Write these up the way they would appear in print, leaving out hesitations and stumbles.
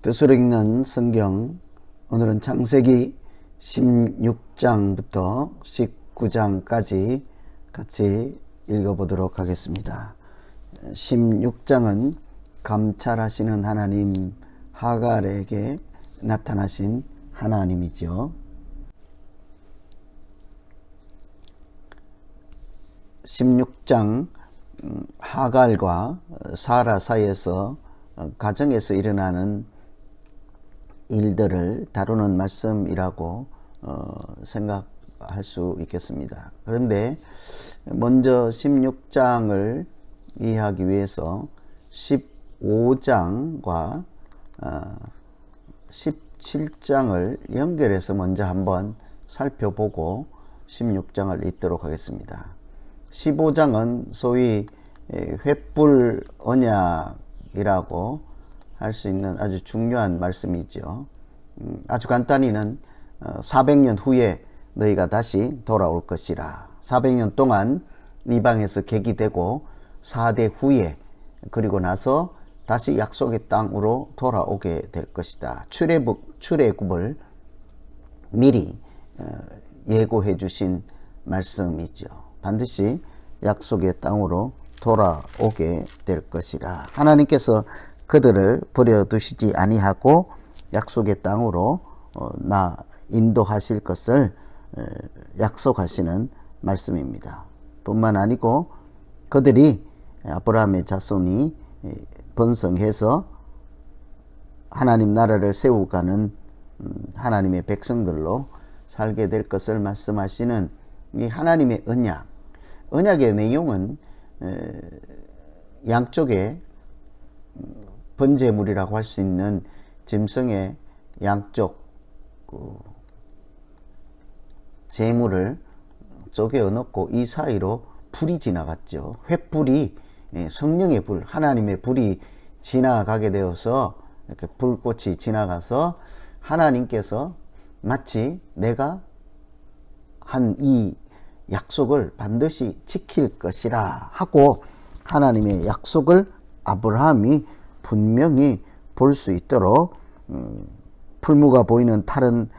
뜻으로 읽는 성경, 오늘은 창세기 16장부터 19장까지 같이 읽어보도록 하겠습니다. 16장은 감찰하시는 하나님, 하갈에게 나타나신 하나님이죠. 16장 하갈과 사라 사이에서 가정에서 일어나는 일들을 다루는 말씀이라고 생각할 수 있겠습니다. 그런데 먼저 16장을 이해하기 위해서 15장과 17장을 연결해서 먼저 한번 살펴보고 16장을 읽도록 하겠습니다. 15장은 소위 횃불 언약이라고 할 수 있는 아주 중요한 말씀이죠. 아주 간단히는 400년 후에 너희가 다시 돌아올 것이라. 400년 동안 이방에서 객이되고 4대 후에 그리고 나서 다시 약속의 땅으로 돌아오게 될 것이다. 출애굽을 미리 예고해 주신 말씀이죠. 반드시 약속의 땅으로 돌아오게 될 것이라. 하나님께서 그들을 버려두시지 아니하고 약속의 땅으로 인도하실 것을 약속하시는 말씀입니다. 뿐만 아니고 그들이 아브라함의 자손이 번성해서 하나님 나라를 세우가는 하나님의 백성들로 살게 될 것을 말씀하시는 이 하나님의 언약의 내용은 양쪽에 번제물이라고 할 수 있는 짐승의 양쪽 제물을 쪼개어 넣고 이 사이로 불이 지나갔죠. 횃불이 성령의 불, 하나님의 불이 지나가게 되어서 이렇게 불꽃이 지나가서 하나님께서 마치 내가 한 이 약속을 반드시 지킬 것이라 하고 하나님의 약속을 아브라함이 분명히 볼 수 있도록 풀무가 보이는 타른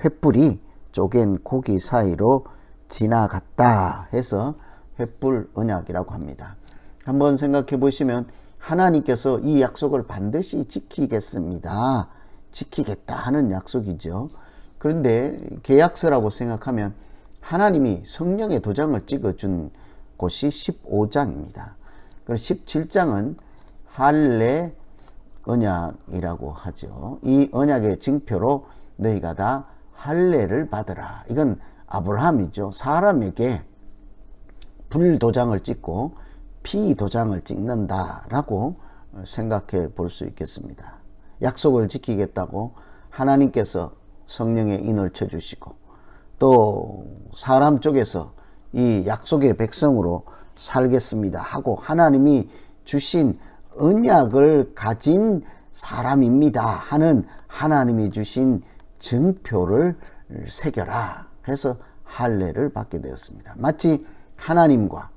횃불이 쪼갠 고기 사이로 지나갔다 해서 횃불 언약이라고 합니다. 한번 생각해 보시면 하나님께서 이 약속을 반드시 지키겠습니다. 지키겠다 하는 약속이죠. 그런데 계약서라고 생각하면 하나님이 성령의 도장을 찍어준 곳이 15장입니다. 그리고 17장은 할례 언약이라고 하죠. 이 언약의 징표로 너희가 다 할례를 받으라. 이건 아브라함이죠. 사람에게 불 도장을 찍고 피 도장을 찍는다라고 생각해 볼 수 있겠습니다. 약속을 지키겠다고 하나님께서 성령의 인을 쳐주시고 또 사람 쪽에서 이 약속의 백성으로 살겠습니다 하고 하나님이 주신 언약을 가진 사람입니다 하는 하나님이 주신 증표를 새겨라 해서 할례를 받게 되었습니다. 마치 하나님과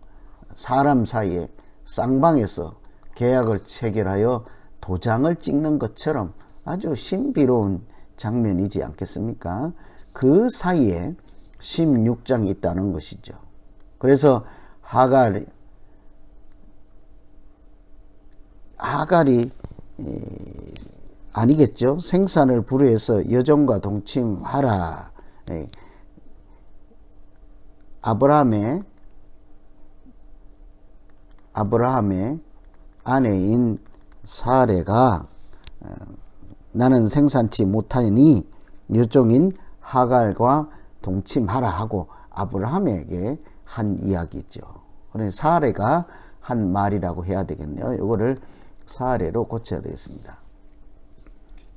사람 사이에 쌍방에서 계약을 체결하여 도장을 찍는 것처럼 아주 신비로운 장면이지 않겠습니까? 그 사이에 16장이 있다는 것이죠. 그래서 하갈이 아니겠죠. 생산을 불허해서 여종과 동침하라. 아브라함의 아내인 사레가 나는 생산치 못하니 여종인 하갈과 동침하라 하고 아브라함에게 한 이야기죠. 그래서 사레가 한 말이라고 해야 되겠네요. 이거를 사례로 고쳐야 되겠습니다.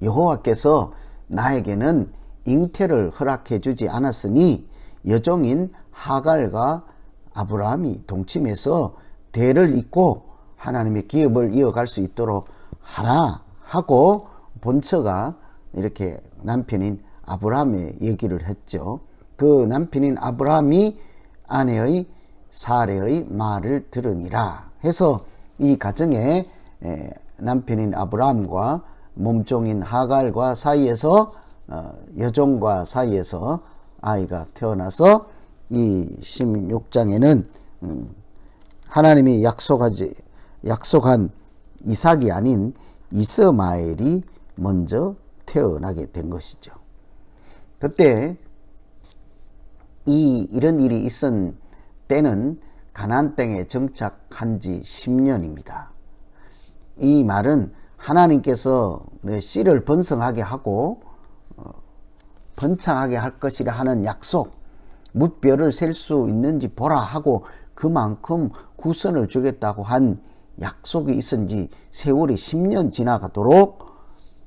여호와께서 나에게는 잉태를 허락해 주지 않았으니 여종인 하갈과 아브라함이 동침해서 대를 잇고 하나님의 기업을 이어갈 수 있도록 하라 하고 본처가 이렇게 남편인 아브라함의 얘기를 했죠. 그 남편인 아브라함이 아내의 사레의 말을 들으니라 해서 이 가정에 남편인 아브라함과 몸종인 하갈과 사이에서 여종과 사이에서 아이가 태어나서 이 16장에는 하나님이 약속한 이삭이 아닌 이스마엘이 먼저 태어나게 된 것이죠. 그때 이런 일이 있은 때는 가나안 땅에 정착한 지 10년입니다. 이 말은 하나님께서 씨를 번성하게 하고 번창하게 할 것이라 하는 약속, 무뼈를 셀 수 있는지 보라 하고 그만큼 후손을 주겠다고 한 약속이 있은 지 세월이 10년 지나가도록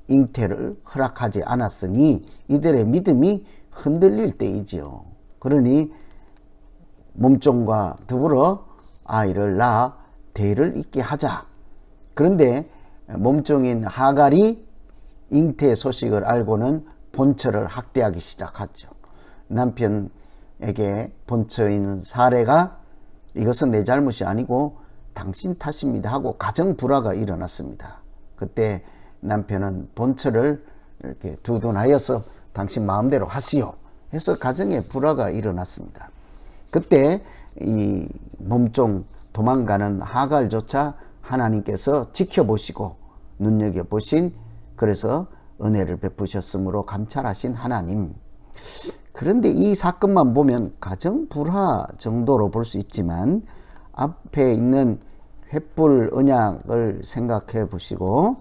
잉태를 허락하지 않았으니 이들의 믿음이 흔들릴 때이지요. 그러니 몸종과 더불어 아이를 낳아 대를 잇게 하자. 그런데 몸종인 하갈이 잉태 소식을 알고는 본처를 학대하기 시작하죠. 남편에게 본처인 사례가 이것은 내 잘못이 아니고 당신 탓입니다 하고 가정 불화가 일어났습니다. 그때 남편은 본처를 이렇게 두둔하여서 당신 마음대로 하시오 해서 가정에 불화가 일어났습니다. 그때 이 몸종 도망가는 하갈조차 하나님께서 지켜보시고 눈여겨보신, 그래서 은혜를 베푸셨으므로 감찰하신 하나님. 그런데 이 사건만 보면 가정 불화 정도로 볼 수 있지만 앞에 있는 횃불 언약을 생각해 보시고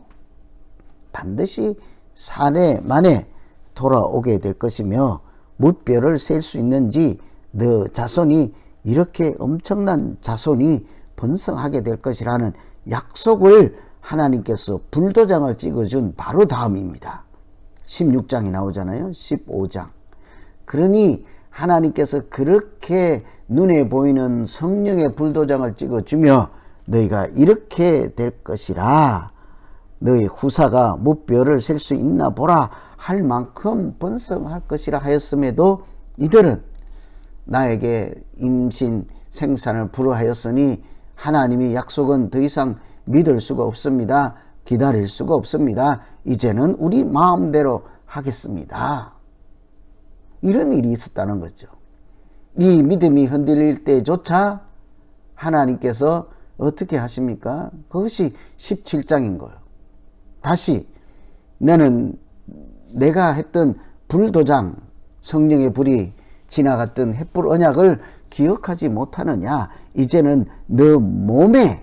반드시 사내 만에 돌아오게 될 것이며 무뼈를 셀 수 있는지 너 자손이 이렇게 엄청난 자손이 번성하게 될 것이라는 약속을 하나님께서 불도장을 찍어준 바로 다음입니다. 16장이 나오잖아요. 15장. 그러니 하나님께서 그렇게 눈에 보이는 성령의 불도장을 찍어주며 너희가 이렇게 될 것이라, 너희 후사가 무뼈를 셀 수 있나 보라 할 만큼 번성할 것이라 하였음에도 이들은 나에게 임신 생산을 불허하였으니 하나님의 약속은 더 이상 믿을 수가 없습니다. 기다릴 수가 없습니다. 이제는 우리 마음대로 하겠습니다. 이런 일이 있었다는 거죠. 이 믿음이 흔들릴 때조차 하나님께서 어떻게 하십니까? 그것이 17장인 거예요. 다시 너는 내가 했던 불도장, 성령의 불이 지나갔던 횃불 언약을 기억하지 못하느냐? 이제는 너 몸에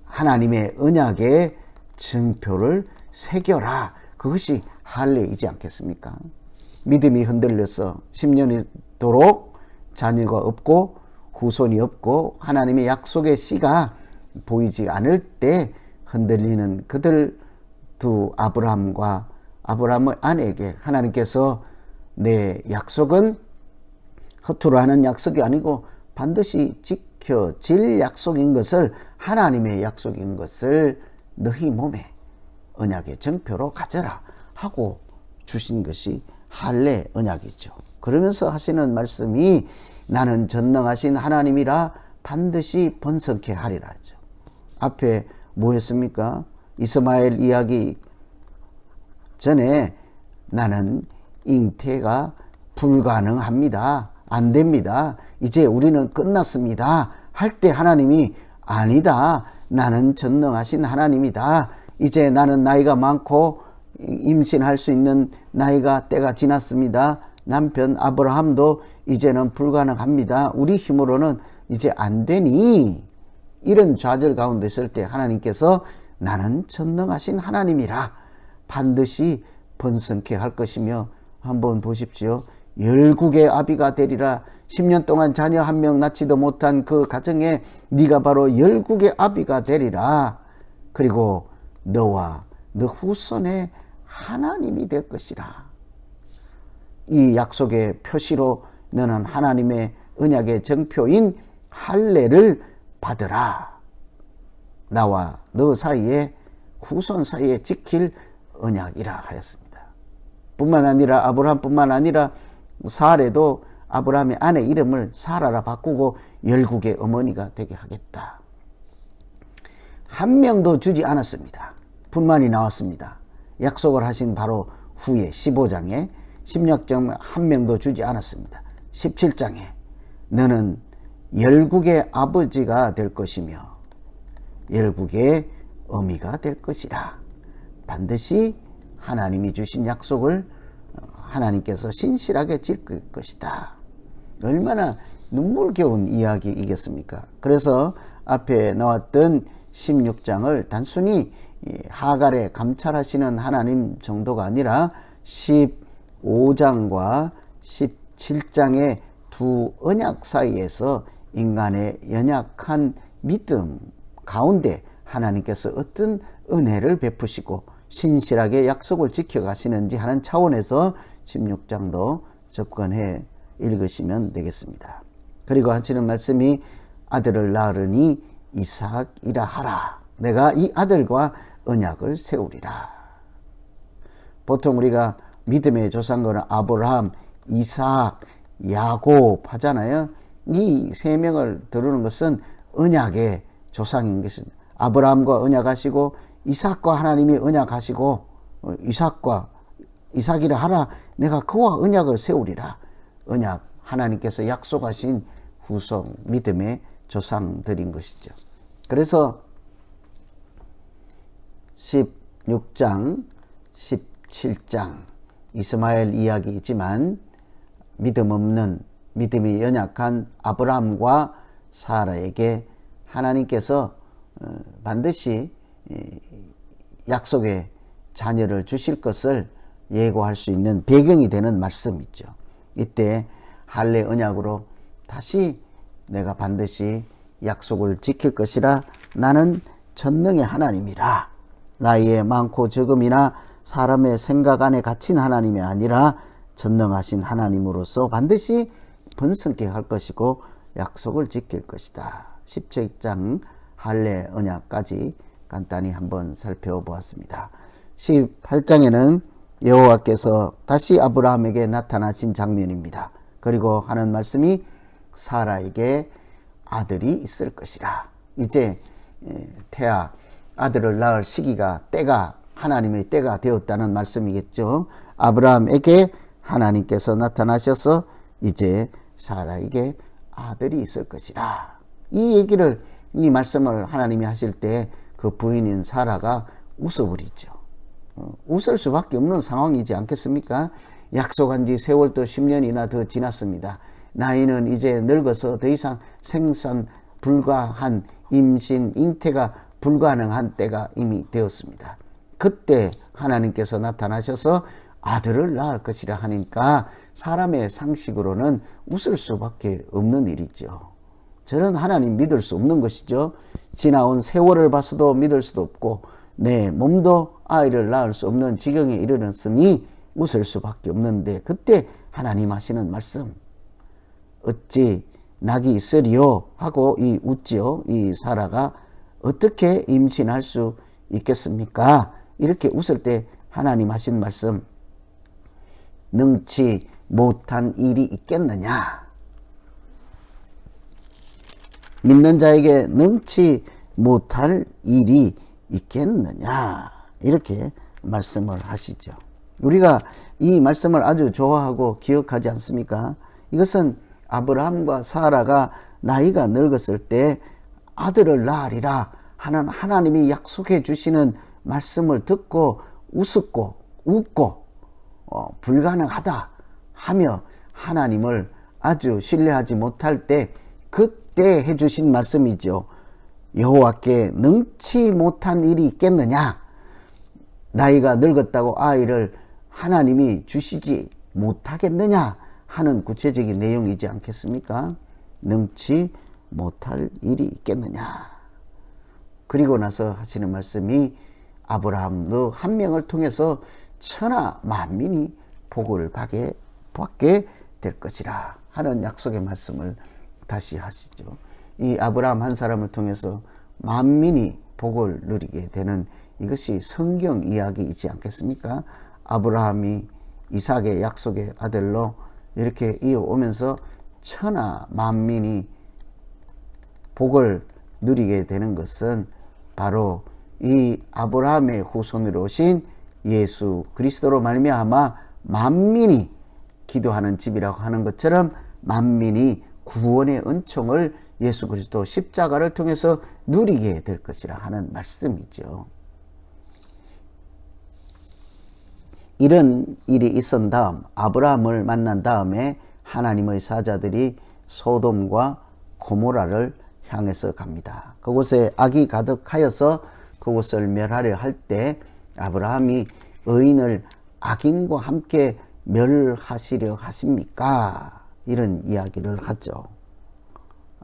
하나님의 언약의 증표를 새겨라. 그것이 할례이지 않겠습니까? 믿음이 흔들려서 10년이도록 자녀가 없고 후손이 없고 하나님의 약속의 씨가 보이지 않을 때 흔들리는 그들 두 아브라함과 아브라함의 아내에게 하나님께서 내 약속은 허투루 하는 약속이 아니고 반드시 지켜질 약속인 것을, 하나님의 약속인 것을 너희 몸에 언약의 증표로 가져라 하고 주신 것이 할례 언약이죠. 그러면서 하시는 말씀이 나는 전능하신 하나님이라 반드시 번성케 하리라 하죠. 앞에 뭐 했습니까? 이스마엘 이야기 전에 나는 잉태가 불가능합니다. 안 됩니다. 이제 우리는 끝났습니다. 할 때 하나님이 아니다. 나는 전능하신 하나님이다. 이제 나는 나이가 많고 임신할 수 있는 나이가 때가 지났습니다. 남편 아브라함도 이제는 불가능합니다. 우리 힘으로는 이제 안 되니, 이런 좌절 가운데 있을 때 하나님께서 나는 전능하신 하나님이라 반드시 번성케 할 것이며, 한번 보십시오. 열국의 아비가 되리라. 10년 동안 자녀 한 명 낳지도 못한 그 가정에 네가 바로 열국의 아비가 되리라. 그리고 너와 너 후손의 하나님이 될 것이라. 이 약속의 표시로 너는 하나님의 언약의 정표인 할례를 받으라. 나와 너 사이에 후손 사이에 지킬 언약이라 하였습니다. 뿐만 아니라 아브라함뿐만 아니라 사례도 아브라함의 아내 이름을 사라라 바꾸고 열국의 어머니가 되게 하겠다. 한 명도 주지 않았습니다. 불만이 나왔습니다. 약속을 하신 바로 후에 15장에 심약점 한 명도 주지 않았습니다. 17장에 너는 열국의 아버지가 될 것이며 열국의 어미가 될 것이라. 반드시 하나님이 주신 약속을 하나님께서 신실하게 지킬 것이다. 얼마나 눈물겨운 이야기이겠습니까? 그래서 앞에 나왔던 16장을 단순히 하갈에 감찰하시는 하나님 정도가 아니라 15장과 17장의 두 언약 사이에서 인간의 연약한 믿음 가운데 하나님께서 어떤 은혜를 베푸시고 신실하게 약속을 지켜가시는지 하는 차원에서 16장도 접근해 읽으시면 되겠습니다. 그리고 하시는 말씀이 아들을 낳으니 이삭이라 하라. 내가 이 아들과 언약을 세우리라. 보통 우리가 믿음의 조상들은 아브라함, 이삭, 야곱 하잖아요. 이 세 명을 들으는 것은 언약의 조상인 것입니다. 아브라함과 언약하시고 이삭과 하나님이 언약하시고 이삭이라 하라. 내가 그와 언약을 세우리라. 언약, 하나님께서 약속하신 후손 믿음의 조상들인 것이죠. 그래서 16장, 17장 이스마엘 이야기이지만 믿음 없는, 믿음이 연약한 아브라함과 사라에게 하나님께서 반드시 약속의 자녀를 주실 것을 예고할 수 있는 배경이 되는 말씀이죠. 이때 할례 언약으로 다시 내가 반드시 약속을 지킬 것이라. 나는 전능의 하나님이라. 나이에 많고 적음이나 사람의 생각 안에 갇힌 하나님이 아니라 전능하신 하나님으로서 반드시 번성케 할 것이고 약속을 지킬 것이다. 17장 할례 언약까지 간단히 한번 살펴보았습니다. 18장에는 여호와께서 다시 아브라함에게 나타나신 장면입니다. 그리고 하는 말씀이 사라에게 아들이 있을 것이라. 이제 태아 아들을 낳을 시기가, 때가, 하나님의 때가 되었다는 말씀이겠죠. 아브라함에게 하나님께서 나타나셔서 이제 사라에게 아들이 있을 것이라. 이 말씀을 하나님이 하실 때 그 부인인 사라가 웃어버리죠. 웃을 수밖에 없는 상황이지 않겠습니까? 약속한 지 세월도 10년이나 더 지났습니다. 나이는 이제 늙어서 더 이상 생산 불가한, 임신, 잉태가 불가능한 때가 이미 되었습니다. 그때 하나님께서 나타나셔서 아들을 낳을 것이라 하니까 사람의 상식으로는 웃을 수밖에 없는 일이죠. 저는 하나님 믿을 수 없는 것이죠. 지나온 세월을 봐서도 믿을 수도 없고 내 몸도 아이를 낳을 수 없는 지경에 이르렀으니 웃을 수밖에 없는데, 그때 하나님 하시는 말씀, 어찌 낙이 있으리요 하고 웃지요. 이 사라가 어떻게 임신할 수 있겠습니까? 이렇게 웃을 때 하나님 하신 말씀, 능치 못한 일이 있겠느냐? 믿는 자에게 능치 못할 일이 있겠느냐? 이렇게 말씀을 하시죠. 우리가 이 말씀을 아주 좋아하고 기억하지 않습니까? 이것은 아브라함과 사라가 나이가 늙었을 때 아들을 낳으리라 하는 하나님이 약속해 주시는 말씀을 듣고 웃고 불가능하다 하며 하나님을 아주 신뢰하지 못할 때 그때 해주신 말씀이죠. 여호와께 능치 못한 일이 있겠느냐? 나이가 늙었다고 아이를 하나님이 주시지 못하겠느냐 하는 구체적인 내용이지 않겠습니까? 능치 못할 일이 있겠느냐? 그리고 나서 하시는 말씀이 아브라함 너 한 명을 통해서 천하 만민이 복을 받게 될 것이라 하는 약속의 말씀을 다시 하시죠. 이 아브라함 한 사람을 통해서 만민이 복을 누리게 되는 이것이 성경 이야기이지 않겠습니까? 아브라함이 이삭의 약속의 아들로 이렇게 이어오면서 천하 만민이 복을 누리게 되는 것은 바로 이 아브라함의 후손으로 오신 예수 그리스도로 말미암아 만민이 기도하는 집이라고 하는 것처럼 만민이 구원의 은총을 예수 그리스도 십자가를 통해서 누리게 될 것이라 하는 말씀이죠. 이런 일이 있은 다음 아브라함을 만난 다음에 하나님의 사자들이 소돔과 고모라를 향해서 갑니다. 그곳에 악이 가득하여서 그곳을 멸하려 할 때 아브라함이 의인을 악인과 함께 멸하시려 하십니까? 이런 이야기를 하죠.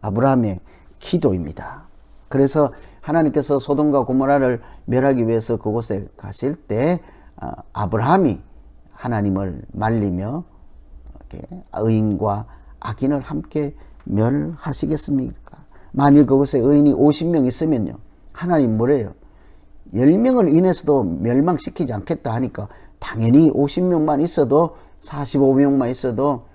아브라함의 기도입니다. 그래서 하나님께서 소돔과 고모라를 멸하기 위해서 그곳에 가실 때 아브라함이 하나님을 말리며 의인과 악인을 함께 멸하시겠습니까? 만일 그곳에 의인이 50명 있으면요, 하나님 뭐래요? 10명을 인해서도 멸망시키지 않겠다 하니까 당연히 50명만 있어도 45명만 있어도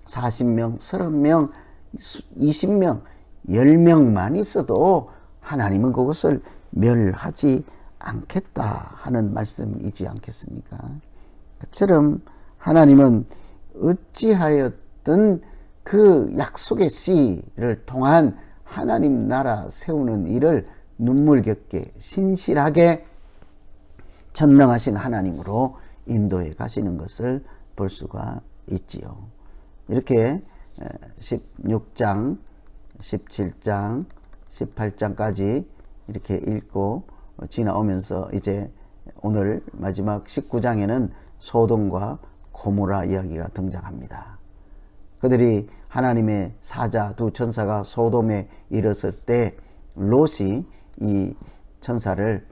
40명, 30명, 20명, 10명만 있어도 하나님은 그것을 멸하지 않겠다 하는 말씀이지 않겠습니까? 그처럼 하나님은 어찌하였든 그 약속의 씨를 통한 하나님 나라 세우는 일을 눈물겹게 신실하게 전능하신 하나님으로 인도해 가시는 것을 볼 수가 있지요. 이렇게 16장, 17장, 18장까지 이렇게 읽고 지나오면서 이제 오늘 마지막 19장에는 소돔과 고모라 이야기가 등장합니다. 그들이 하나님의 사자 두 천사가 소돔에 이르렀을 때 롯이 이 천사를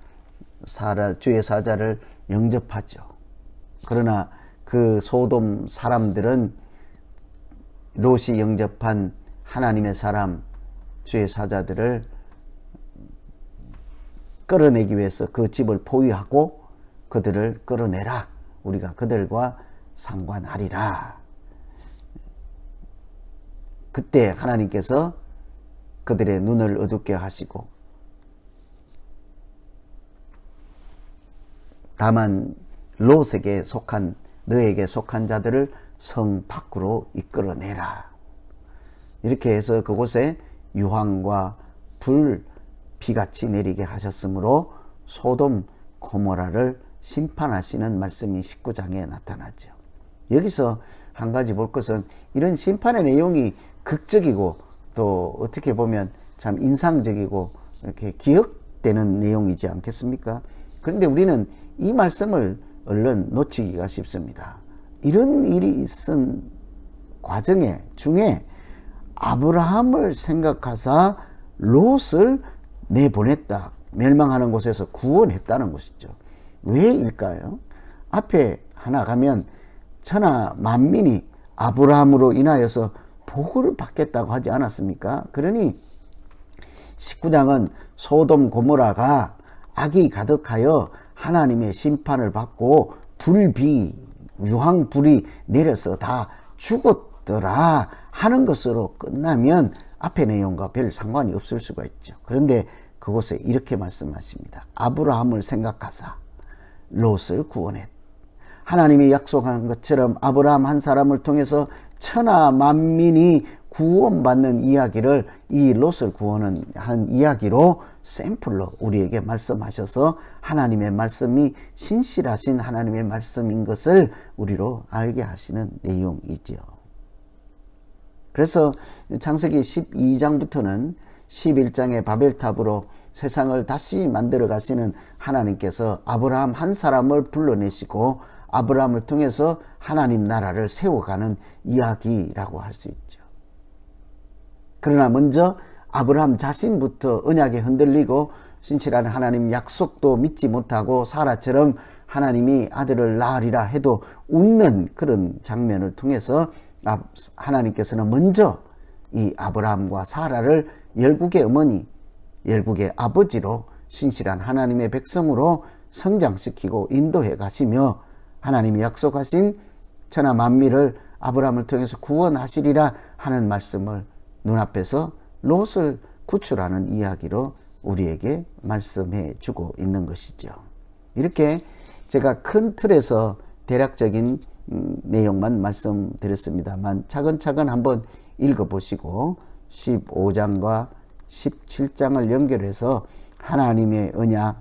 주의 사자를 영접하죠. 그러나 그 소돔 사람들은 롯이 영접한 하나님의 사람 주의 사자들을 끌어내기 위해서 그 집을 포위하고 그들을 끌어내라. 우리가 그들과 상관하리라. 그때 하나님께서 그들의 눈을 어둡게 하시고 다만 롯에게 속한 너에게 속한 자들을 성 밖으로 이끌어내라. 이렇게 해서 그곳에 유황과 불 비같이 내리게 하셨으므로 소돔 고모라를 심판하시는 말씀이 19장에 나타나죠. 여기서 한 가지 볼 것은 이런 심판의 내용이 극적이고 또 어떻게 보면 참 인상적이고 이렇게 기억되는 내용이지 않겠습니까? 그런데 우리는 이 말씀을 얼른 놓치기가 쉽습니다. 이런 일이 있은 과정에 중에 아브라함을 생각하사 롯을 내보냈다. 멸망하는 곳에서 구원했다는 것이죠. 왜일까요? 앞에 하나 가면 천하 만민이 아브라함으로 인하여서 복을 받겠다고 하지 않았습니까? 그러니 19장은 소돔 고모라가 악이 가득하여 하나님의 심판을 받고 유황불이 내려서 다 죽었더라 하는 것으로 끝나면 앞의 내용과 별 상관이 없을 수가 있죠. 그런데 그곳에 이렇게 말씀하십니다. 아브라함을 생각하사 롯을 구원했다. 하나님이 약속한 것처럼 아브라함 한 사람을 통해서 천하 만민이 구원받는 이야기를 이 롯을 구원하는 이야기로 샘플로 우리에게 말씀하셔서 하나님의 말씀이 신실하신 하나님의 말씀인 것을 우리로 알게 하시는 내용이죠. 그래서 창세기 12장부터는 11장의 바벨탑으로 세상을 다시 만들어 가시는 하나님께서 아브라함 한 사람을 불러내시고 아브라함을 통해서 하나님 나라를 세워가는 이야기라고 할 수 있죠. 그러나 먼저 아브라함 자신부터 언약에 흔들리고 신실한 하나님 약속도 믿지 못하고 사라처럼 하나님이 아들을 낳으리라 해도 웃는 그런 장면을 통해서 하나님께서는 먼저 이 아브라함과 사라를 열국의 어머니, 열국의 아버지로 신실한 하나님의 백성으로 성장시키고 인도해 가시며 하나님이 약속하신 천하 만민을 아브라함을 통해서 구원하시리라 하는 말씀을 눈앞에서 롯을 구출하는 이야기로 우리에게 말씀해 주고 있는 것이죠. 이렇게 제가 큰 틀에서 대략적인 내용만 말씀드렸습니다만 차근차근 한번 읽어보시고 15장과 17장을 연결해서 하나님의 언약,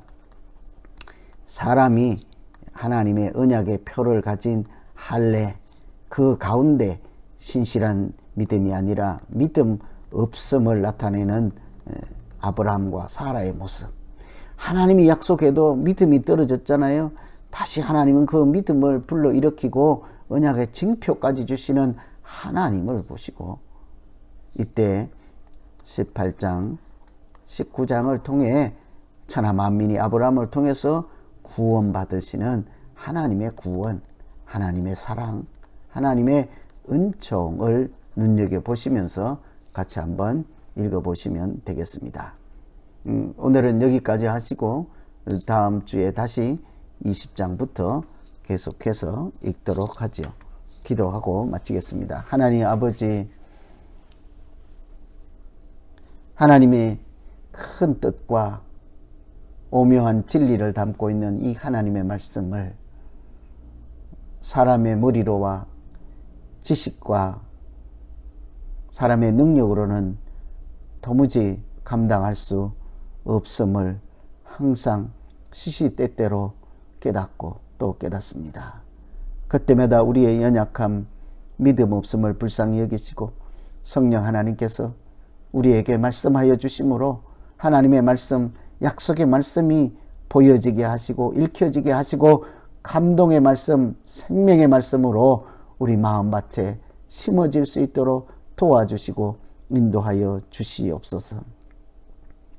사람이 하나님의 언약의 표를 가진 할례, 그 가운데 신실한 믿음이 아니라 믿음 없음을 나타내는 아브라함과 사라의 모습. 하나님이 약속해도 믿음이 떨어졌잖아요. 다시 하나님은 그 믿음을 불러일으키고 언약의 징표까지 주시는 하나님을 보시고, 이때 18장, 19장을 통해 천하 만민이 아브라함을 통해서 구원받으시는 하나님의 구원, 하나님의 사랑, 하나님의 은총을 눈여겨보시면서 같이 한번 읽어보시면 되겠습니다. 오늘은 여기까지 하시고 다음 주에 다시 20장부터 계속해서 읽도록 하죠. 기도하고 마치겠습니다. 하나님 아버지, 하나님의 큰 뜻과 오묘한 진리를 담고 있는 이 하나님의 말씀을 사람의 머리로와 지식과 사람의 능력으로는 도무지 감당할 수 없음을 항상 시시때때로 깨닫고 또 깨닫습니다. 그때마다 우리의 연약함, 믿음 없음을 불쌍히 여기시고 성령 하나님께서 우리에게 말씀하여 주심으로 하나님의 말씀, 약속의 말씀이 보여지게 하시고 읽혀지게 하시고 감동의 말씀, 생명의 말씀으로 우리 마음밭에 심어질 수 있도록 도와주시고 인도하여 주시옵소서.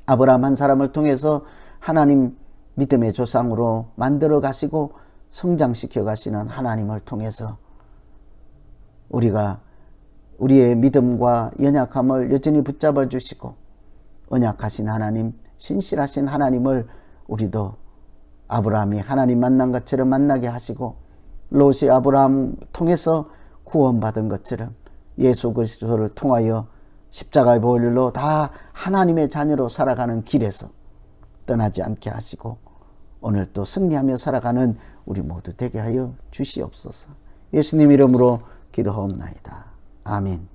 아브라함 한 사람을 통해서 하나님 믿음의 조상으로 만들어 가시고 성장시켜 가시는 하나님을 통해서 우리가 우리의 믿음과 연약함을 여전히 붙잡아 주시고 언약하신 하나님, 신실하신 하나님을 우리도 아브라함이 하나님 만난 것처럼 만나게 하시고 롯이 아브라함 통해서 구원받은 것처럼 예수 그리스도를 통하여 십자가의 보혈로 다 하나님의 자녀로 살아가는 길에서 떠나지 않게 하시고 오늘 또 승리하며 살아가는 우리 모두 되게 하여 주시옵소서. 예수님 이름으로 기도하옵나이다. 아멘.